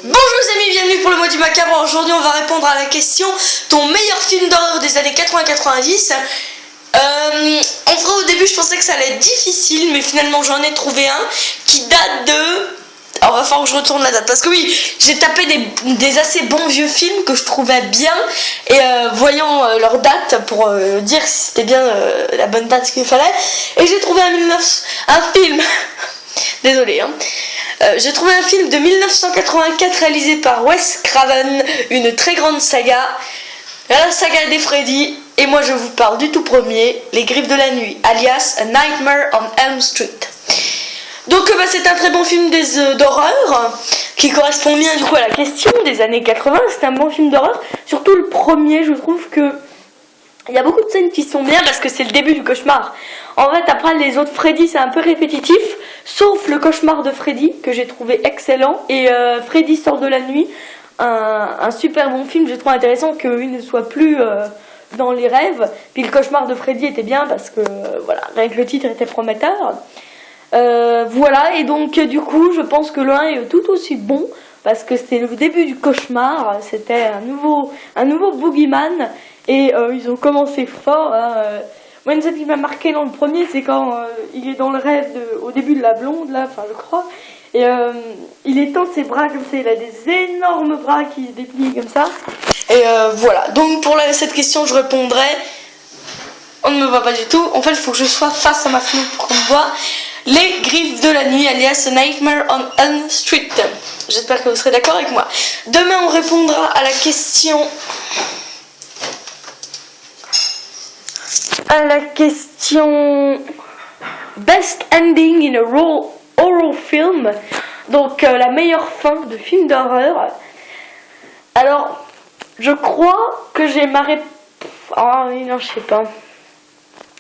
Bonjour les amis, bienvenue pour le mois du macabre. Aujourd'hui on va répondre à la question ton meilleur film d'horreur des années 80-90. En vrai au début je pensais que ça allait être difficile, mais finalement j'en ai trouvé un qui date de... Alors va falloir que je retourne la date parce que oui, j'ai tapé des assez bons vieux films que je trouvais bien et voyant leur date pour dire si c'était bien la bonne date qu'il fallait, et j'ai trouvé un film désolé hein. J'ai trouvé un film de 1984 réalisé par Wes Craven, une très grande saga, la saga des Freddy, et moi je vous parle du tout premier, Les Griffes de la Nuit, alias A Nightmare on Elm Street. Donc c'est un très bon film d'horreur qui correspond bien du coup à la question des années 80. C'est un bon film d'horreur, surtout le premier. Je trouve que il y a beaucoup de scènes qui sont bien parce que c'est le début du cauchemar. En fait après les autres Freddy c'est un peu répétitif, sauf le cauchemar de Freddy que j'ai trouvé excellent, et Freddy sort de la nuit, un super bon film. J'ai trouvé intéressant qu'il ne soit plus dans les rêves. Puis le cauchemar de Freddy était bien parce que voilà, rien que le titre était prometteur. Voilà, et donc du coup je pense que le 1 est tout aussi bon parce que c'était le début du cauchemar, c'était un nouveau boogeyman, et ils ont commencé fort hein. Moi une scène qui m'a marqué dans le premier, c'est quand il est dans le rêve au début de la blonde là, enfin je crois, et il étend ses bras comme ça, il a des énormes bras qui se déplient comme ça, et voilà, donc pour cette question je répondrai, on ne me voit pas du tout, en fait il faut que je sois face à ma fenêtre pour qu'on me voit. Les Griffes de la Nuit, alias A Nightmare on Elm Street. J'espère que vous serez d'accord avec moi. Demain, on répondra à la question... Best Ending in a Horror Film. Donc, la meilleure fin de film d'horreur. Alors, je crois que j'ai ma réponse... Ah oui, non, je sais pas.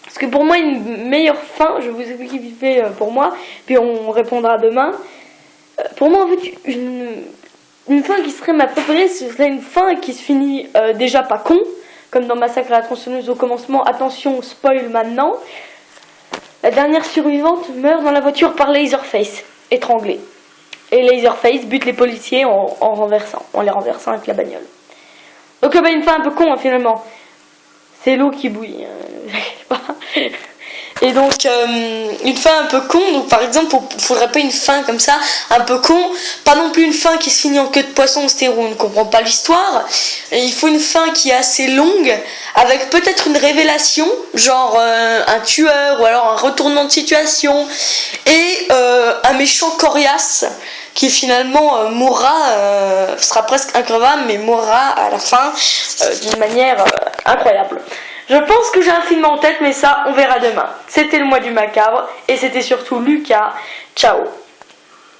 Parce que pour moi, une meilleure fin, je vous explique vite fait pour moi, puis on répondra demain. Pour moi, en fait, une fin qui serait ma préférée, ce serait une fin qui se finit déjà pas con, comme dans Massacre à la tronçonneuse au commencement. Attention, spoil maintenant. La dernière survivante meurt dans la voiture par Laserface, étranglée. Et Laserface bute les policiers en les renversant avec la bagnole. Donc une fin un peu con hein, finalement. C'est l'eau qui bouille, et donc une fin un peu con. Donc par exemple faudrait pas une fin comme ça un peu con, pas non plus une fin qui se finit en queue de poisson, c'est-à-dire où on ne comprend pas l'histoire. Et il faut une fin qui est assez longue, avec peut-être une révélation, genre un tueur ou alors un retournement de situation, et un méchant coriace qui finalement mourra, sera presque increvable, mais mourra à la fin d'une manière incroyable. Je pense que j'ai un film en tête, mais ça, on verra demain. C'était le mois du macabre, et c'était surtout Lucas. Ciao.